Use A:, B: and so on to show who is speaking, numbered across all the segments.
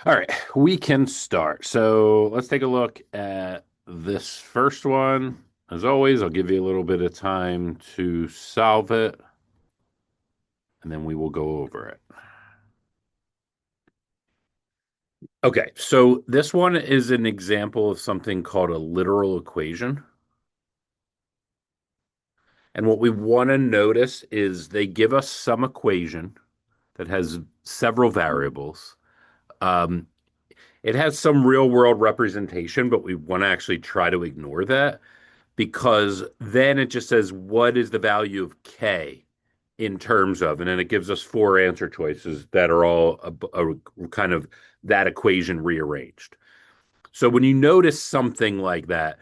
A: All right, we can start. So let's take a look at this first one. As always, I'll give you a little bit of time to solve it, and then we will go over it. Okay, so this one is an example of something called a literal equation. And what we want to notice is they give us some equation that has several variables. Um, it has some real world representation, but we want to actually try to ignore that because then it just says, what is the value of K in terms of, and then it gives us four answer choices that are all a kind of that equation rearranged. So when you notice something like that,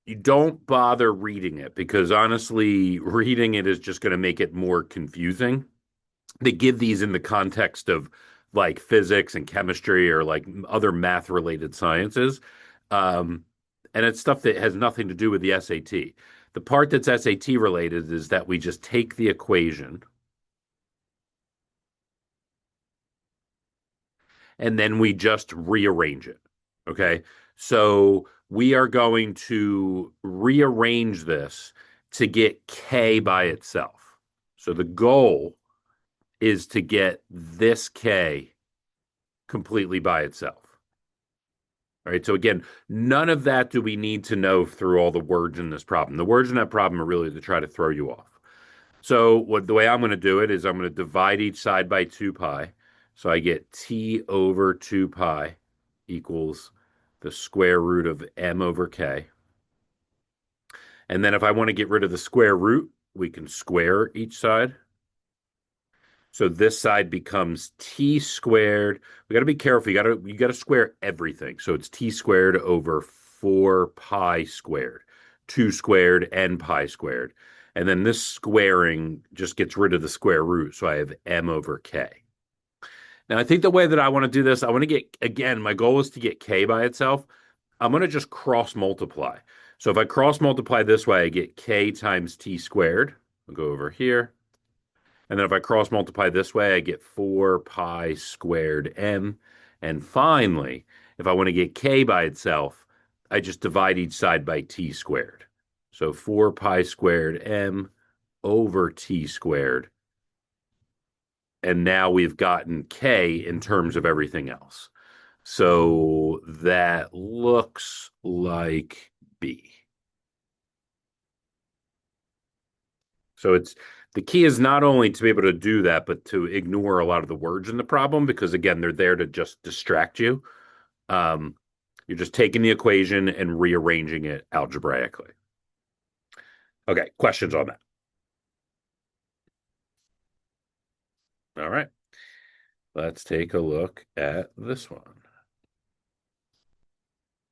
A: you don't bother reading it because honestly, reading it is just going to make it more confusing. They give these in the context of like physics and chemistry or like other math related sciences. Um, and it's stuff that has nothing to do with the SAT. The part that's SAT related is that we just take the equation and then we just rearrange it. Okay. So we are going to rearrange this to get K by itself. So the goal is to get this K completely by itself. All right. So again, none of that do we need to know through all the words in this problem. The words in that problem are really to try to throw you off. So the way I'm going to do it is I'm going to divide each side by 2 pi. So I get t over 2 pi equals the square root of m over k. And then if I want to get rid of the square root, we can square each side. So this side becomes t squared. We got to be careful. You got to square everything. So it's t squared over 4 pi squared, 2 squared and pi squared. And then this squaring just gets rid of the square root. So I have m over k. Now I think the way that I want to do this, I want to get, again, my goal is to get k by itself. I'm going to just cross multiply. So if I cross multiply this way, I get k times t squared. I'll go over here. And then if I cross multiply this way, I get 4 pi squared m. And finally, if I want to get k by itself, I just divide each side by t squared. So 4 pi squared m over t squared. And now we've gotten k in terms of everything else. So that looks like B. So it's the key is not only to be able to do that, but to ignore a lot of the words in the problem because again, they're there to just distract you. Um, you're just taking the equation and rearranging it algebraically. Okay, questions on that. All right, let's take a look at this one.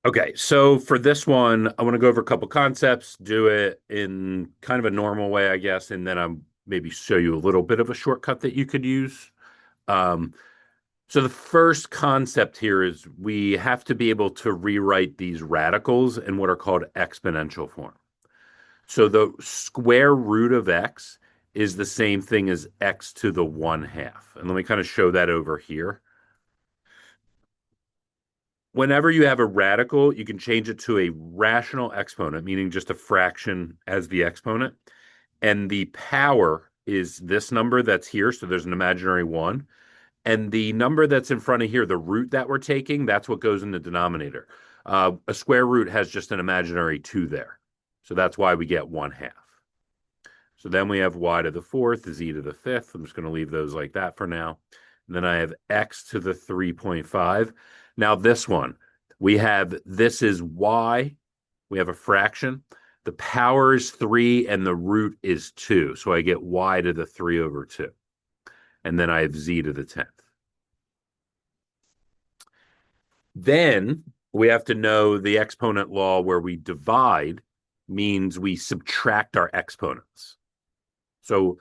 A: Okay, so for this one, I want to go over a couple concepts, do it in kind of a normal way, I guess, and then I'm maybe show you a little bit of a shortcut that you could use. Um, So the first concept here is we have to be able to rewrite these radicals in what are called exponential form. So the square root of x is the same thing as x to the 1/2. And let me kind of show that over here. Whenever you have a radical, you can change it to a rational exponent, meaning just a fraction as the exponent. And the power is this number that's here. So there's an imaginary one. And the number that's in front of here, the root that we're taking, that's what goes in the denominator. A square root has just an imaginary 2 there. So that's why we get 1/2. So then we have y to the fourth, z to the fifth. I'm just going to leave those like that for now. And then I have x to the 3.5. Now this one, we have this is y. We have a fraction. The power is 3 and the root is 2. So I get y to the 3 over 2. And then I have z to the 10th. Then we have to know the exponent law where we divide means we subtract our exponents. So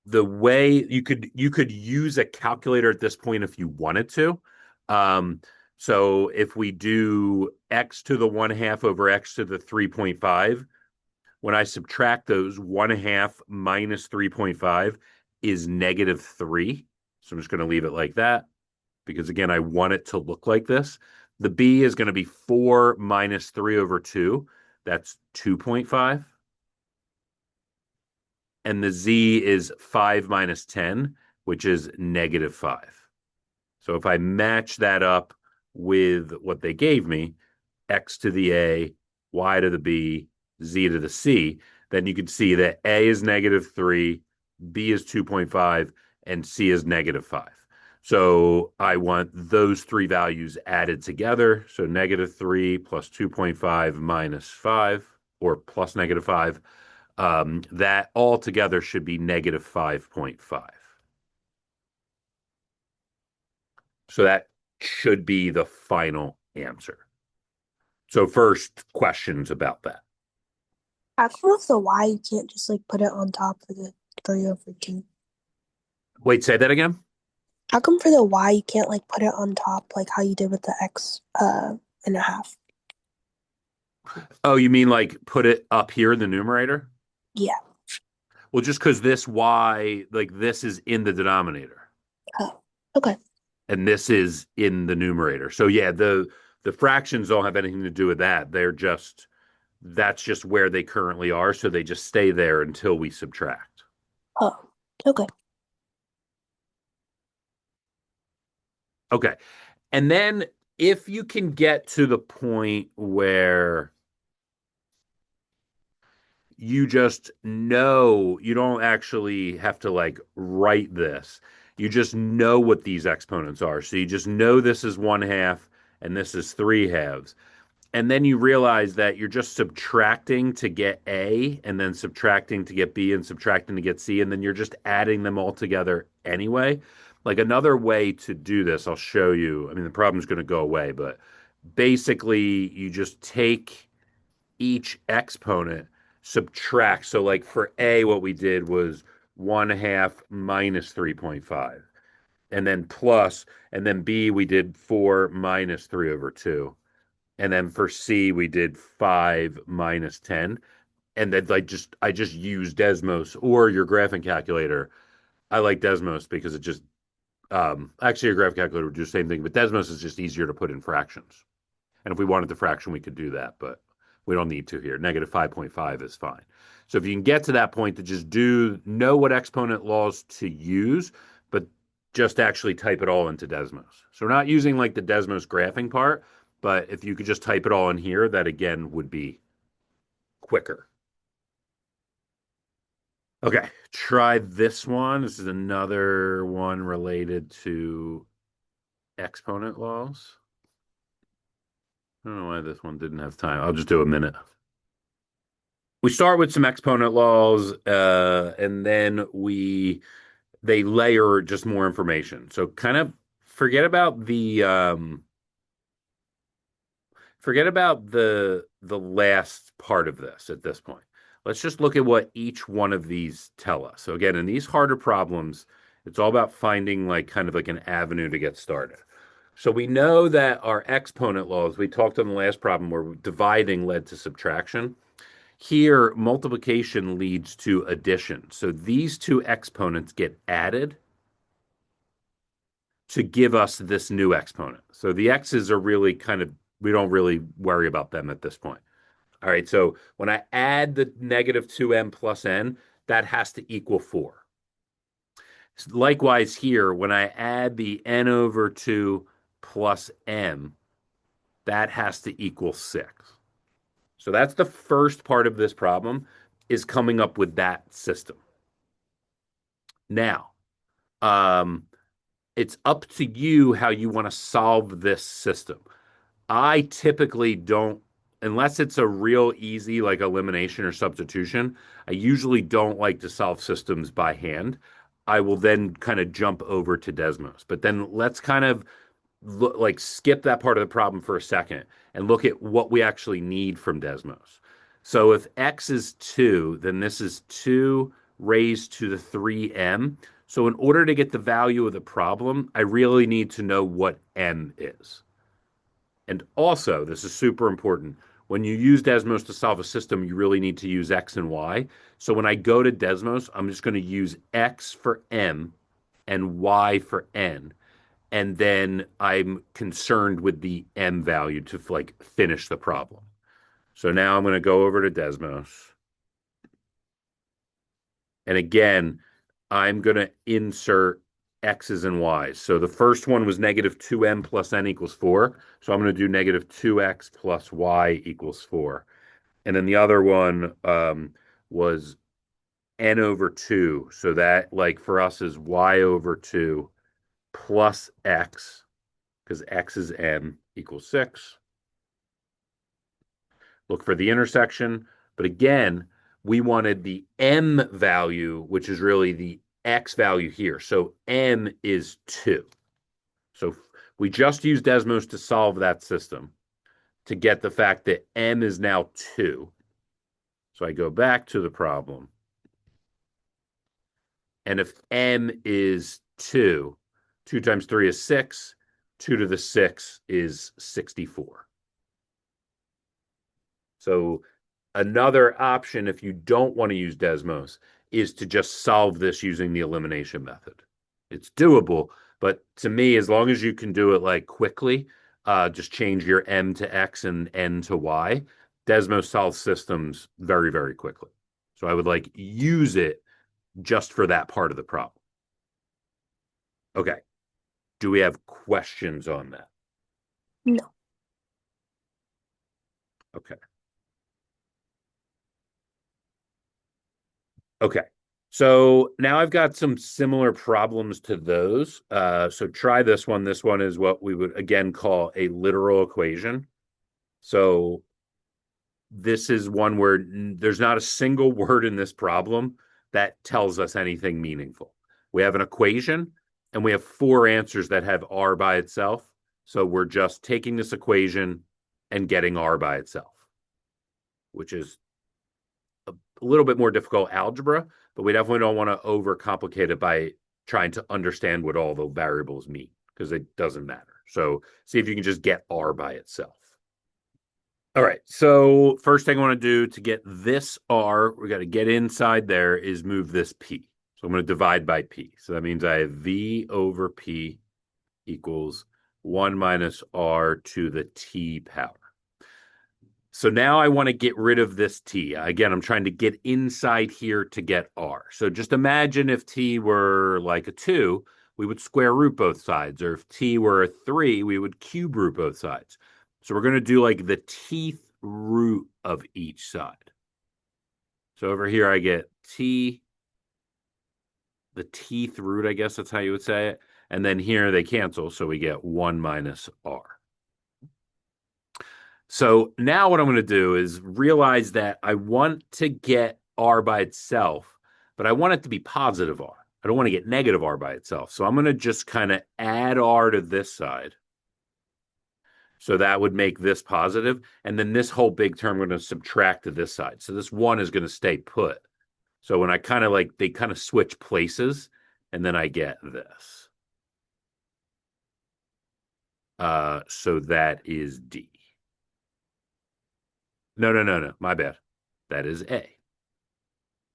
A: the way you could use a calculator at this point if you wanted to. Um, so if we do x to the 1/2 over x to the 3.5, when I subtract those, 1/2 minus 3.5 is -3. So I'm just going to leave it like that. because again, I want it to look like this. The b is going to be 4 minus 3 over 2. That's 2.5. And the z is 5 minus 10, which is negative 5. So if I match that up with what they gave me, x to the a, y to the b, z to the c, then you can see that a is negative 3, b is 2.5, and c is negative 5. So I want those three values added together. So negative 3 plus 2.5 minus 5, or plus negative 5, that all together should be negative 5.5. So that should be the final answer. So first, questions about that.
B: How come with the y you can't just like put it on top of the 3/2?
A: Wait, say that again?
B: How come for the y you can't like put it on top like how you did with the x and a half?
A: Oh, you mean like put it up here in the numerator?
B: Yeah.
A: Well, just because this y, like this is in the denominator
B: Oh, okay.
A: and this is in the numerator. So yeah, the fractions don't have anything to do with that. They're just that's just where they currently are, so they just stay there until we subtract.
B: Oh, okay.
A: Okay. And then if you can get to the point where you just know you don't actually have to like write this. You just know what these exponents are. So you just know this is 1/2 and this is 3/2. And then you realize that you're just subtracting to get A and then subtracting to get B and subtracting to get C. And then you're just adding them all together anyway. Like another way to do this, I'll show you. I mean, the problem's going to go away, but basically, you just take each exponent, subtract. So, like for A, what we did was 1/2 minus 3.5, and then plus, and then B, we did 4 minus 3 over 2. And then for C, we did 5 minus 10. And then I just used Desmos or your graphing calculator. I like Desmos because it just actually your graphing calculator would do the same thing, but Desmos is just easier to put in fractions. And if we wanted the fraction, we could do that, but we don't need to here. Negative 5.5 is fine. So if you can get to that point to just know what exponent laws to use, but just actually type it all into Desmos. So we're not using like the Desmos graphing part, but if you could just type it all in here, that again would be quicker. Okay, try this one. This is another one related to exponent laws. I don't know why this one didn't have time. I'll just do a minute. We start with some exponent laws, and then they layer just more information. So kind of forget about the last part of this at this point. Let's just look at what each one of these tell us. So again, in these harder problems, it's all about finding like kind of like an avenue to get started. So we know that our exponent laws, we talked on the last problem where dividing led to subtraction. Here, multiplication leads to addition. So these two exponents get added to give us this new exponent. So the x's are really kind of, we don't really worry about them at this point. All right, so when I add the negative 2m plus n, that has to equal 4. Likewise here, when I add the n over 2 plus m, that has to equal 6. So that's the first part of this problem, is coming up with that system. Now, um, it's up to you how you want to solve this system. I typically don't, unless it's a real easy like elimination or substitution, I usually don't like to solve systems by hand. I will then kind of jump over to Desmos. But then let's kind of like skip that part of the problem for a second and look at what we actually need from Desmos. So if x is 2, then this is 2 raised to the 3m. So in order to get the value of the problem, I really need to know what m is. And also, this is super important. When you use Desmos to solve a system, you really need to use x and y. So when I go to Desmos, I'm just going to use x for m and y for n. and then I'm concerned with the m value to like finish the problem. So now I'm going to go over to Desmos. And again, I'm going to insert x's and y's. So the first one was negative 2m plus n equals 4. So I'm going to do negative 2x plus y equals 4. And then the other one was n over 2. So that, like, for us is y over 2 plus x, because x is n, equals 6. Look for the intersection. But again, we wanted the m value, which is really the x value here. So m is 2. So we just used Desmos to solve that system to get the fact that m is now 2. So I go back to the problem. And if m is 2, 2 times 3 is 6. 2 to the 6 is 64. So another option, if you don't want to use Desmos, is to just solve this using the elimination method. It's doable, but to me, as long as you can do it like quickly, just change your m to x and n to y. Desmos solves systems very, very quickly. So I would like use it just for that part of the problem. Okay. Do we have questions on that?
B: No.
A: Okay. Okay. So now I've got some similar problems to those. So try this one. This one is what we would again call a literal equation. So this is one where there's not a single word in this problem that tells us anything meaningful. We have an equation and we have 4 answers that have r by itself. So we're just taking this equation and getting r by itself, which is a little bit more difficult algebra, but we definitely don't want to overcomplicate it by trying to understand what all the variables mean, because it doesn't matter. So see if you can just get r by itself. All right, so first thing I want to do to get this r, we got to get inside there, is move this p. So I'm going to divide by p. So that means I have v over p equals 1 minus r to the t power. So now I want to get rid of this t. Again, I'm trying to get inside here to get r. So just imagine if t were like a 2, we would square root both sides. Or if t were a 3, we would cube root both sides. So we're going to do like the teeth root of each side. So over here I get t, the teeth root, I guess that's how you would say it. And then here they cancel, so we get 1 minus r. So now what I'm going to do is realize that I want to get r by itself, but I want it to be positive r. I don't want to get negative r by itself. So I'm going to just kind of add r to this side. So that would make this positive. And then this whole big term, we're going to subtract to this side. So this 1 is going to stay put. So when I kind of like, they kind of switch places, and then I get this. So that is D. No. My bad. That is A.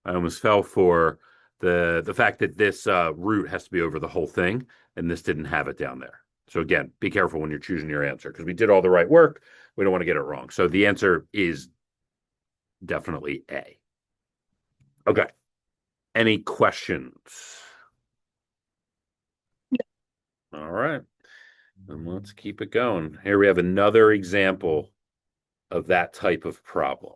A: I almost fell for the fact that this root has to be over the whole thing, and this didn't have it down there. So again, be careful when you're choosing your answer, because we did all the right work. We don't want to get it wrong. So the answer is definitely A. Okay. Any questions? All right. Then let's keep it going. Here we have another example of that type of problem.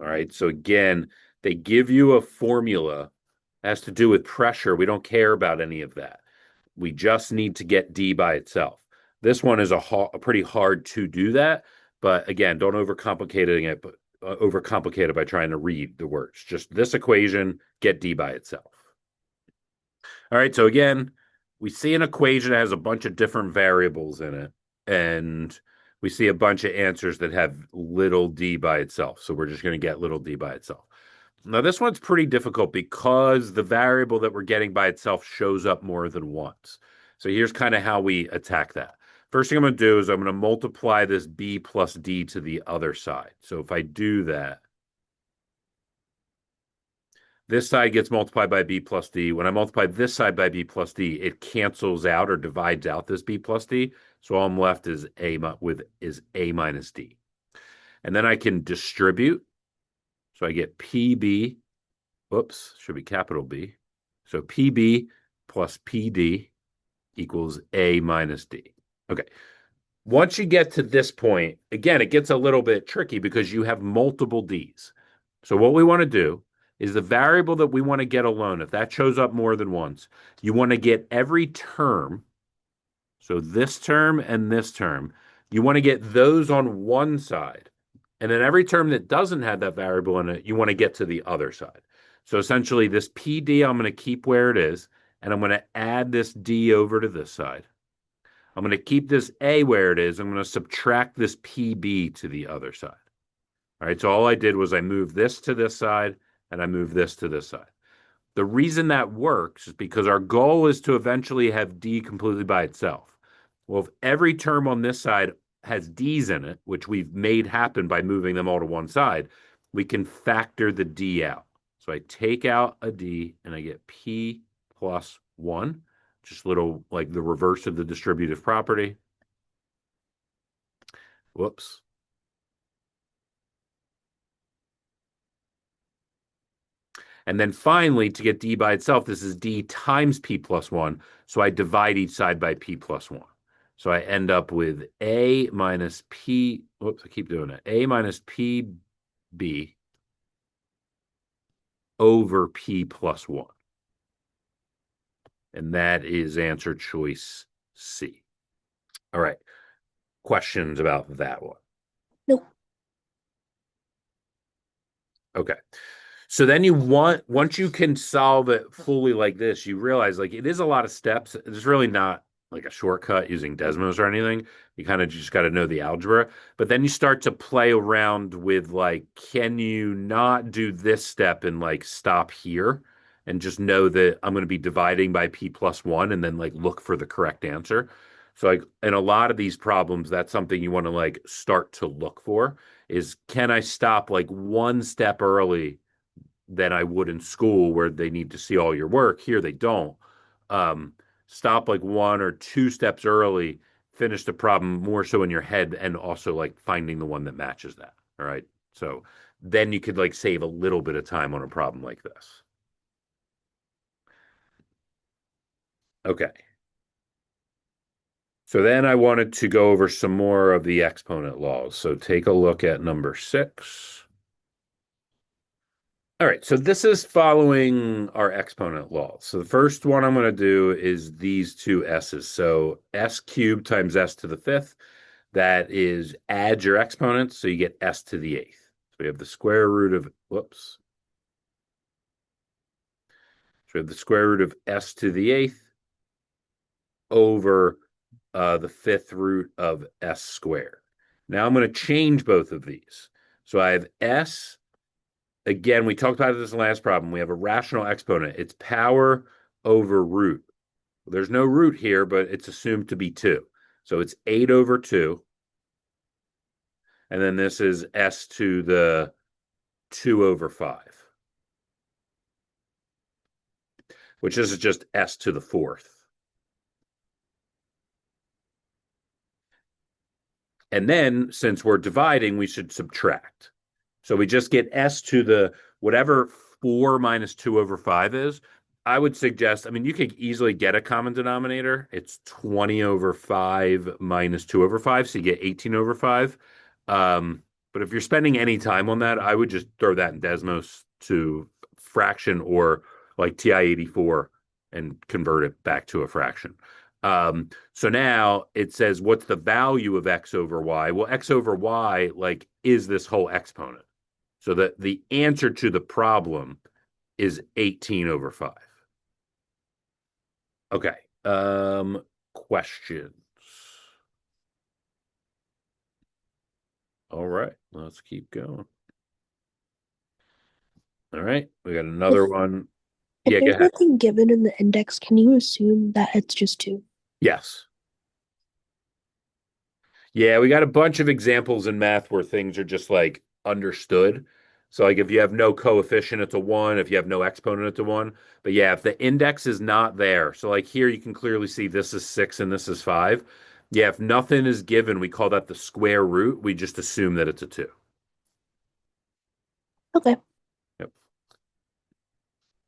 A: All right. So again, they give you a formula that has to do with pressure. We don't care about any of that. We just need to get D by itself. This one is a pretty hard to do that. But again, don't overcomplicate it, but overcomplicate it by trying to read the words. Just this equation, get D by itself. All right. So again, we see an equation that has a bunch of different variables in it. And we see a bunch of answers that have little d by itself. So we're just going to get little d by itself. Now, this one's pretty difficult because the variable that we're getting by itself shows up more than once. So here's kind of how we attack that. First thing I'm going to do is I'm going to multiply this b plus d to the other side. So if I do that, This side gets multiplied by b plus d. When I multiply this side by b plus d, it cancels out or divides out this b plus d. So all I'm left is a minus d. And then I can distribute. So I get pb, whoops, should be capital B. So pb plus pd equals a minus d. Okay. Once you get to this point, again, it gets a little bit tricky because you have multiple d's. So what we want to do is the variable that we want to get alone, if that shows up more than once, you want to get every term, so this term and this term, you want to get those on one side. And then every term that doesn't have that variable in it, you want to get to the other side. So essentially, this PD, I'm going to keep where it is, and I'm going to add this D over to this side. I'm going to keep this A where it is. I'm going to subtract this PB to the other side. All right, so all I did was I moved this to this side, and I moved this to this side. The reason that works is because our goal is to eventually have D completely by itself. Well, if every term on this side has D's in it, which we've made happen by moving them all to one side, we can factor the D out. So I take out a D and I get P plus 1, just a little like the reverse of the distributive property. Whoops. And then finally, to get D by itself, this is D times P plus 1. So I divide each side by P plus 1. So I end up with A minus P, whoops, I keep doing it. A minus PB over P plus 1. And that is answer choice C. All right. Questions about that one?
B: Nope.
A: Okay. So then once you can solve it fully like this, you realize like it is a lot of steps. It's really not like a shortcut using Desmos or anything. You kind of just got to know the algebra. But then you start to play around with like, can you not do this step and like stop here and just know that I'm going to be dividing by p plus one and then like look for the correct answer. So like in a lot of these problems, that's something you want to like start to look for is can I stop like one step early than I would in school where they need to see all your work. Here they don't. Um, Stop like one or two steps early, finish the problem more so in your head, and also like finding the one that matches that. All right. So then you could like save a little bit of time on a problem like this. Okay. So then I wanted to go over some more of the exponent laws. So take a look at number 6. All right, so this is following our exponent laws. So the first one I'm going to do is these two s's. So s cubed times s to the fifth, that is add your exponents, so you get s to the eighth. So we have the square root of, whoops. So we have the square root of s to the eighth over the fifth root of s squared. Now I'm going to change both of these. So I have s. Again, we talked about this in the last problem. We have a rational exponent. It's power over root. There's no root here, but it's assumed to be 2. So it's 8 over 2. And then this is s to the 2 over 5, which is just s to the fourth. And then, since we're dividing, we should subtract. So we just get s to the whatever 4 minus 2 over 5 is. I would suggest, I mean, you could easily get a common denominator. It's 20 over 5 minus 2 over 5, so you get 18 over 5. But if you're spending any time on that, I would just throw that in Desmos to fraction or like TI-84 and convert it back to a fraction. So now it says, what's the value of x over y? Well, x over y, like, is this whole exponent. So that the answer to the problem is 18 over 5. Okay. Questions? All right, let's keep going. All right, we got another
B: If
A: one.
B: if
A: Yeah, go
B: there's
A: ahead.
B: nothing given in the index, can you assume that it's just 2?
A: Yes. Yeah, we got a bunch of examples in math where things are just like understood. So like if you have no coefficient, it's a one. If you have no exponent, it's a one. But yeah, if the index is not there, so like here you can clearly see this is six and this is five. Yeah, if nothing is given, we call that the square root. We just assume that it's a two.
B: Okay.
A: Yep.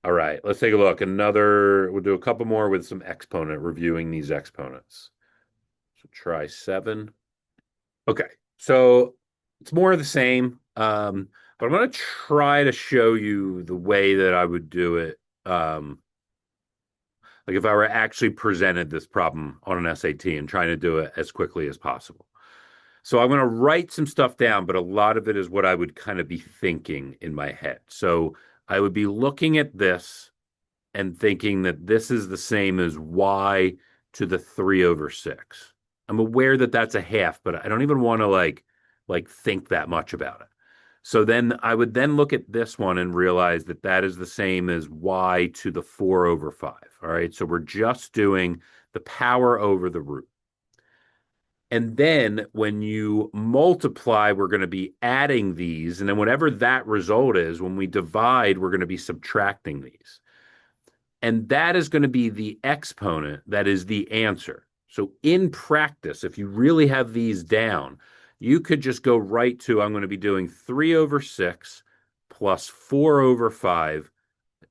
A: All right, let's take a look. We'll do a couple more with some exponent, reviewing these exponents. So try seven. Okay, so it's more of the same, but I'm going to try to show you the way that I would do it. Like if I were actually presented this problem on an SAT and trying to do it as quickly as possible. So I'm going to write some stuff down, but a lot of it is what I would kind of be thinking in my head. So I would be looking at this and thinking that this is the same as y to the 3 over 6. I'm aware that that's a half, but I don't even want to like think that much about it. So then I would then look at this one and realize that that is the same as y to the 4 over 5. All right. So we're just doing the power over the root. And then when you multiply, we're going to be adding these. And then whatever that result is, when we divide, we're going to be subtracting these. And that is going to be the exponent that is the answer. So in practice, if you really have these down, you could just go right to I'm going to be doing 3 over 6 plus 4 over 5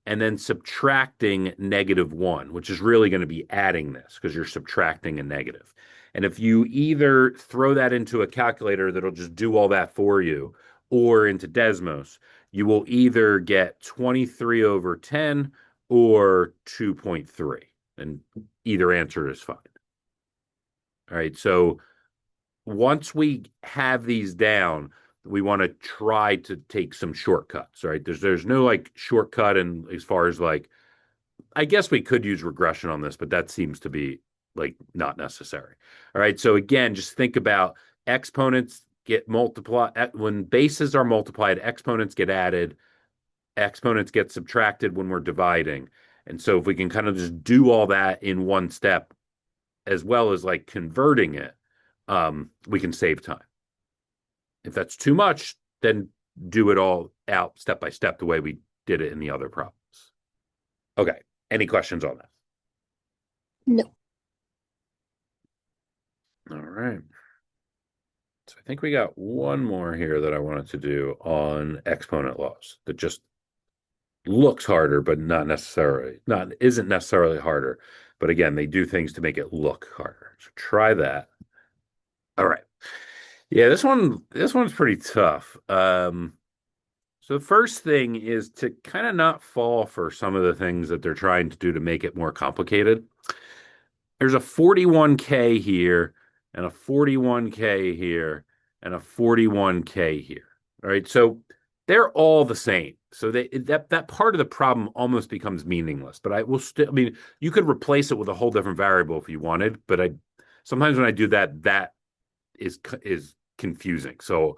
A: and then subtracting -1, which is really going to be adding this because you're subtracting a negative. And if you either throw that into a calculator that'll just do all that for you or into Desmos, you will either get 23 over 10 or 2.3. And either answer is fine. All right. So once we have these down, we want to try to take some shortcuts, right? There's no like shortcut and as far as like I guess we could use regression on this, but that seems to be like not necessary. All right. So again, just think about exponents get multiplied when bases are multiplied, exponents get added, exponents get subtracted when we're dividing. And so if we can kind of just do all that in one step, as well as like converting it, we can save time. If that's too much, then do it all out step by step the way we did it in the other problems. Okay. Any questions on that?
B: No.
A: All right. So I think we got one more here that I wanted to do on exponent laws that just looks harder, but not isn't necessarily harder. But again, they do things to make it look harder. So try that. All right. Yeah, this one's pretty tough. So the first thing is to kind of not fall for some of the things that they're trying to do to make it more complicated. There's a 41K here and a 41K here and a 41K here. All right. So they're all the same. So that part of the problem almost becomes meaningless. But I will still, I mean, you could replace it with a whole different variable if you wanted, but I sometimes when I do that, that is confusing. So,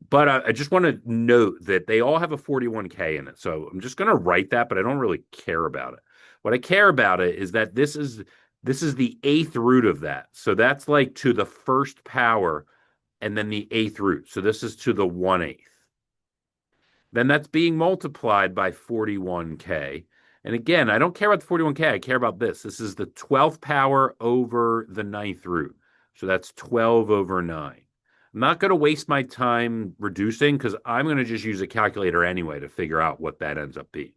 A: but I just want to note that they all have a 41K in it. So I'm just going to write that, but I don't really care about it. What I care about it is that this is the eighth root of that. So that's like to the first power and then the eighth root. So this is to the 1/8. Then that's being multiplied by 41K. And again, I don't care about the 41K. I care about this. This is the 12th power over the ninth root. So that's 12 over 9. I'm not going to waste my time reducing because I'm going to just use a calculator anyway to figure out what that ends up being.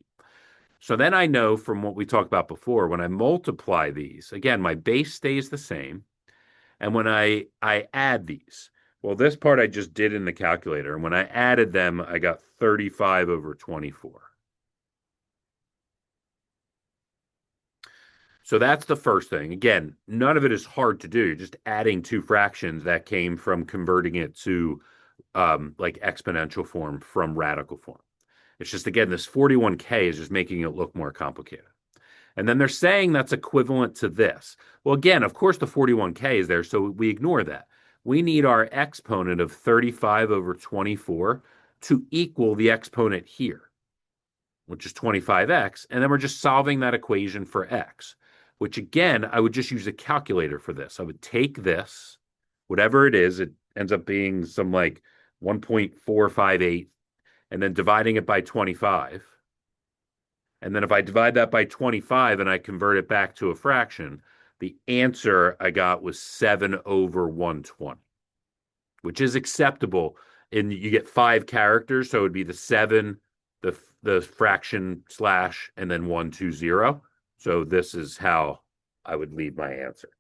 A: So then I know from what we talked about before, when I multiply these, again, my base stays the same. And when I add these, well, this part I just did in the calculator. And when I added them, I got 35 over 24. So that's the first thing. Again, none of it is hard to do. You're just adding two fractions that came from converting it to like exponential form from radical form. It's just, again, this 41K is just making it look more complicated. And then they're saying that's equivalent to this. Well, again, of course, the 41K is there, so we ignore that. We need our exponent of 35 over 24 to equal the exponent here, which is 25x. And then we're just solving that equation for x, which again, I would just use a calculator for this. I would take this, whatever it is, it ends up being some like 1.458. and then dividing it by 25. And then if I divide that by 25 and I convert it back to a fraction, the answer I got was 7 over 120, which is acceptable. And you get 5 characters, so it would be the 7, the fraction slash, and then 120. So this is how I would leave my answer.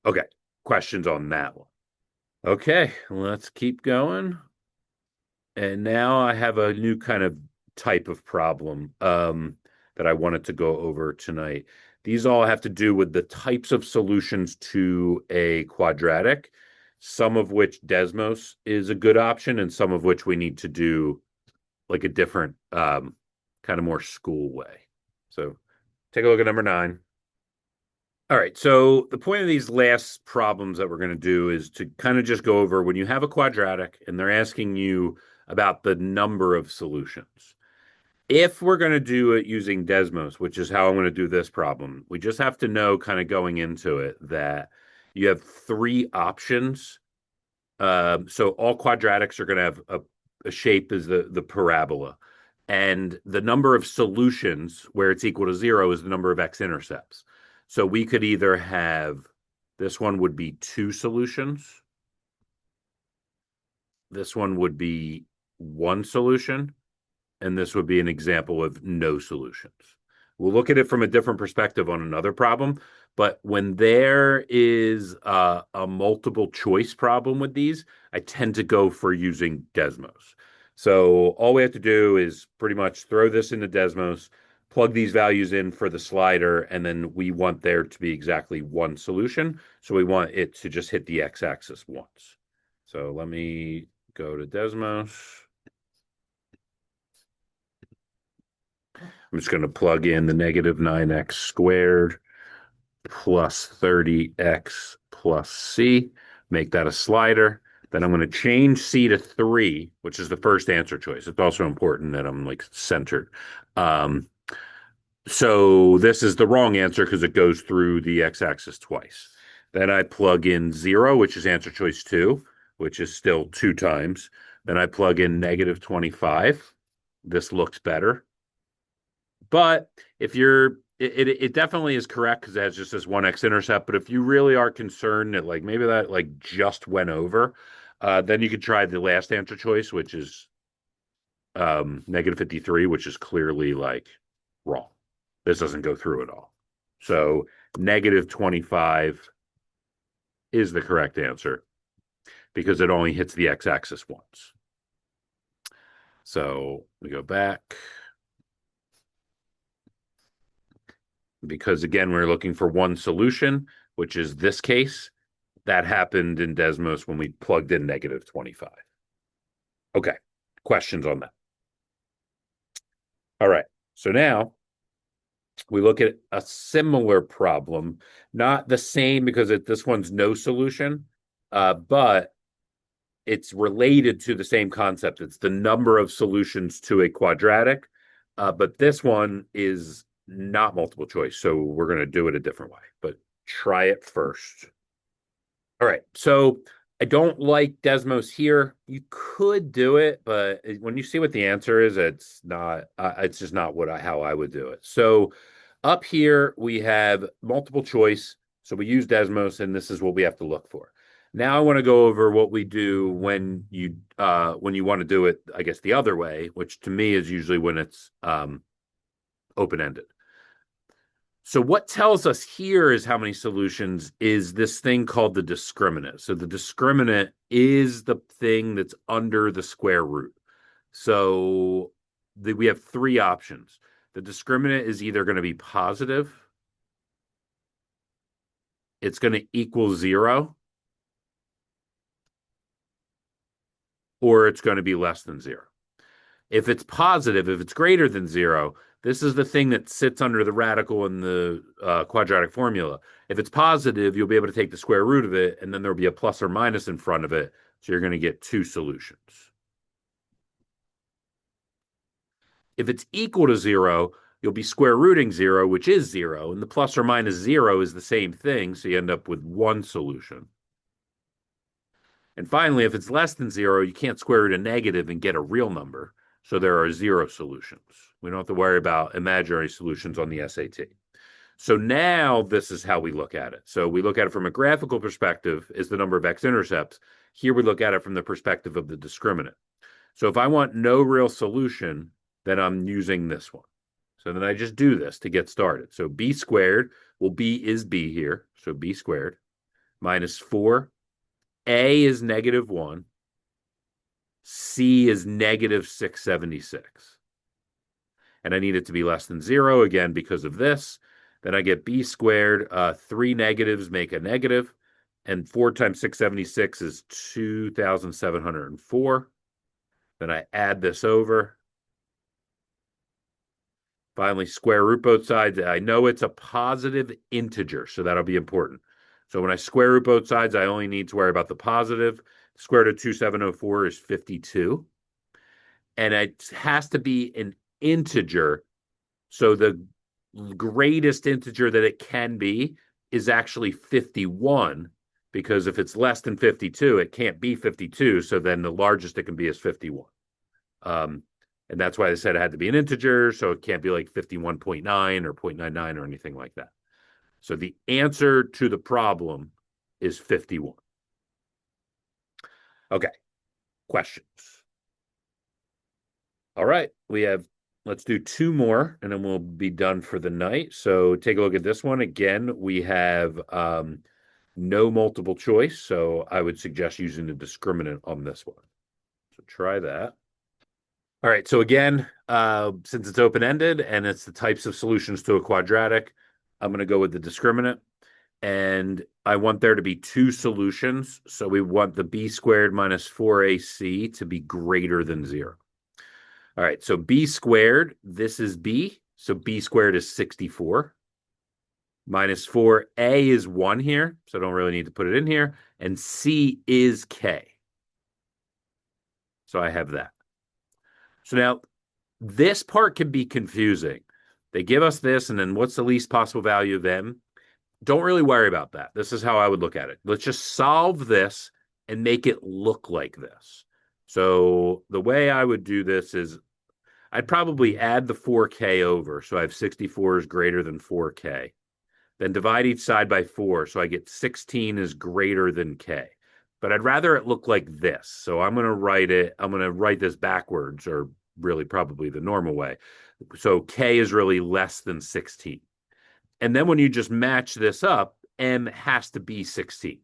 A: Okay, questions on that one? Okay, let's keep going. And now I have a new kind of type of problem that I wanted to go over tonight. These all have to do with the types of solutions to a quadratic, some of which Desmos is a good option, and some of which we need to do like a different kind of more school way. So take a look at number 9. All right, so the point of these last problems that we're going to do is to kind of just go over when you have a quadratic and they're asking you about the number of solutions. If we're going to do it using Desmos, which is how I'm going to do this problem, we just have to know kind of going into it that you have 3 options. So all quadratics are going to have a shape as the parabola. And the number of solutions where it's equal to 0 is the number of x-intercepts. So we could either have, this one would be 2 solutions. This one would be 1 solution. And this would be an example of no solutions. We'll look at it from a different perspective on another problem. But when there is a multiple choice problem with these, I tend to go for using Desmos. So all we have to do is pretty much throw this into Desmos, plug these values in for the slider, and then we want there to be exactly 1 solution. So we want it to just hit the x-axis once. So let me go to Desmos. I'm just going to plug in the negative 9x squared plus 30x plus c, make that a slider. Then I'm going to change c to 3, which is the first answer choice. It's also important that I'm like centered. So this is the wrong answer because it goes through the x-axis twice. Then I plug in 0, which is answer choice 2, which is still 2 times. Then I plug in negative 25. This looks better. But if you're, it definitely is correct because it has just this 1 x-intercept. But if you really are concerned that like maybe that like just went over, then you could try the last answer choice, which is negative 53, which is clearly like wrong. This doesn't go through at all. So negative 25 is the correct answer because it only hits the x-axis once. So we go back. Because again, we're looking for 1 solution, which is this case. That happened in Desmos when we plugged in negative 25. Okay, questions on that? All right, so now we look at a similar problem, not the same because this one's no solution, but it's related to the same concept. It's the number of solutions to a quadratic, but this one is not multiple choice, so we're going to do it a different way, but try it first. All right, so I don't like Desmos here. You could do it, but when you see what the answer is, it's not. It's just not how I would do it. So up here we have multiple choice. So we use Desmos, and this is what we have to look for. Now I want to go over what we do when you want to do it, I guess, the other way, which to me is usually when it's open-ended. So what tells us here is how many solutions is this thing called the discriminant. So the discriminant is the thing that's under the square root. So we have 3 options. The discriminant is either going to be positive, it's going to equal 0, or it's going to be less than 0. If it's positive, if it's greater than 0, this is the thing that sits under the radical in the quadratic formula. If it's positive, you'll be able to take the square root of it, and then there'll be a plus or minus in front of it. So you're going to get 2 solutions. If it's equal to 0, you'll be square rooting 0, which is 0, and the plus or minus 0 is the same thing, so you end up with 1 solution. And finally, if it's less than 0, you can't square root a negative and get a real number. So there are 0 solutions. We don't have to worry about imaginary solutions on the SAT. So now this is how we look at it. So we look at it from a graphical perspective is the number of x-intercepts. Here we look at it from the perspective of the discriminant. So if I want no real solution, then I'm using this one. So then I just do this to get started. So b squared, well, b is b here. So b squared minus 4. A is -1. C is -676. And I need it to be less than 0 again because of this. Then I get b squared. 3 negatives make a negative. And 4 times 676 is 2,704. Then I add this over. Finally, square root both sides. I know it's a positive integer, so that'll be important. So when I square root both sides, I only need to worry about the positive. Square root of 2,704 is 52. And it has to be an integer. So the greatest integer that it can be is actually 51, because if it's less than 52, it can't be 52. So then the largest it can be is 51. And that's why I said it had to be an integer. So it can't be like 51.9 or 0.99 or anything like that. So the answer to the problem is 51. Okay, questions? All right, let's do 2 more and then we'll be done for the night. So take a look at this one. Again, we have no multiple choice. So I would suggest using the discriminant on this one. So try that. All right, so again, since it's open-ended and it's the types of solutions to a quadratic, I'm going to go with the discriminant. And I want there to be 2 solutions. So we want the b squared minus 4ac to be greater than 0. All right, so b squared, this is b. So b squared is 64. Minus 4a is 1 here, so I don't really need to put it in here. And c is k. So I have that. So now this part can be confusing. They give us this, and then what's the least possible value of m? Don't really worry about that. This is how I would look at it. Let's just solve this and make it look like this. So the way I would do this is I'd probably add the 4k over. So I have 64 is greater than 4k. Then divide each side by 4. So I get 16 is greater than k. But I'd rather it look like this. So I'm going to write this backwards, or really probably the normal way. So k is really less than 16. And then when you just match this up, m has to be 16.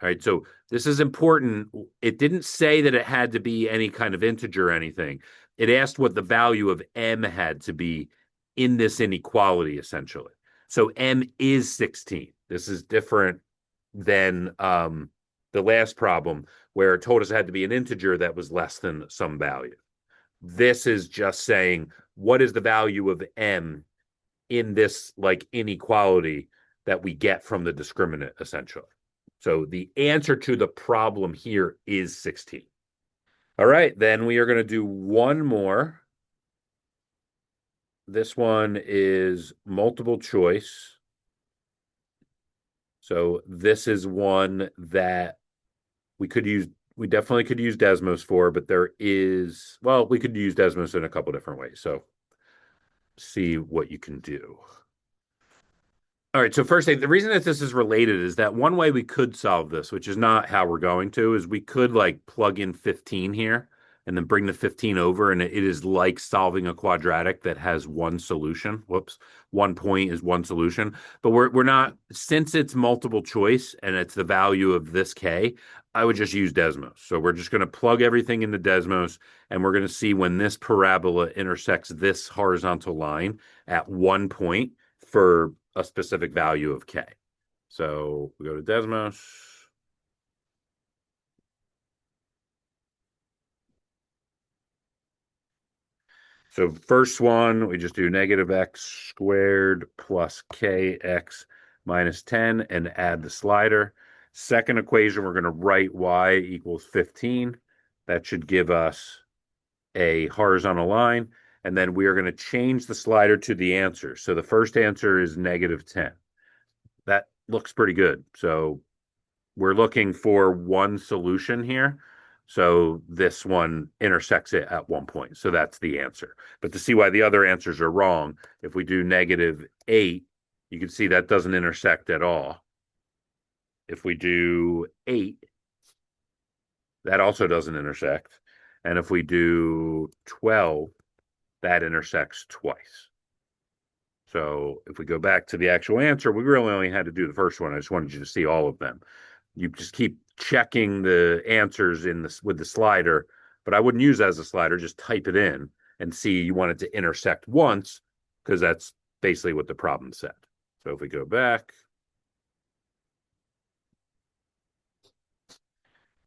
A: All right, so this is important. It didn't say that it had to be any kind of integer or anything. It asked what the value of m had to be in this inequality, essentially. So m is 16. This is different than the last problem where it told us it had to be an integer that was less than some value. This is just saying, what is the value of m in this like inequality that we get from the discriminant, essentially. So the answer to the problem here is 16. All right, then we are going to do one more. This one is multiple choice. So this is one that we definitely could use Desmos for, but we could use Desmos in a couple different ways. So see what you can do. All right, so first thing, the reason that this is related is that one way we could solve this, which is not how we're going to, is we could like plug in 15 here and then bring the 15 over, and it is like solving a quadratic that has one solution. Whoops, 1 point is one solution. But we're not, since it's multiple choice and it's the value of this k, I would just use Desmos. So we're just going to plug everything into Desmos, and we're going to see when this parabola intersects this horizontal line at 1 point for a specific value of k. So we go to Desmos. So first one, we just do negative x squared plus kx minus 10 and add the slider. Second equation, we're going to write y equals 15. That should give us a horizontal line. And then we are going to change the slider to the answer. So the first answer is negative 10. That looks pretty good. So we're looking for one solution here. So this one intersects it at one point. So that's the answer. But to see why the other answers are wrong, if we do -8, you can see that doesn't intersect at all. If we do 8, that also doesn't intersect. And if we do 12, that intersects twice. So if we go back to the actual answer, we really only had to do the first one. I just wanted you to see all of them. You just keep checking the answers in this with the slider, but I wouldn't use that as a slider. Just type it in and see you want it to intersect once, because that's basically what the problem said. So if we go back,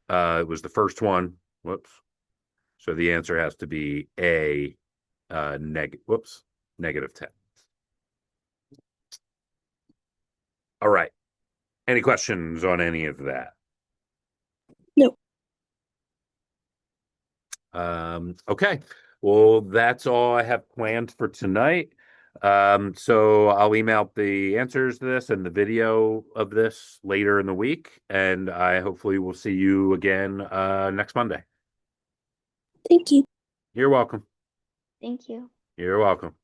A: it was the first one. Whoops. So the answer has to be a -10. All right. Any questions on any of that?
B: No.
A: Okay. Well, that's all I have planned for tonight. So I'll email the answers to this and the video of this later in the week, and I hopefully will see you again next Monday.
B: Thank you.
A: You're welcome.
C: Thank you.
A: You're welcome.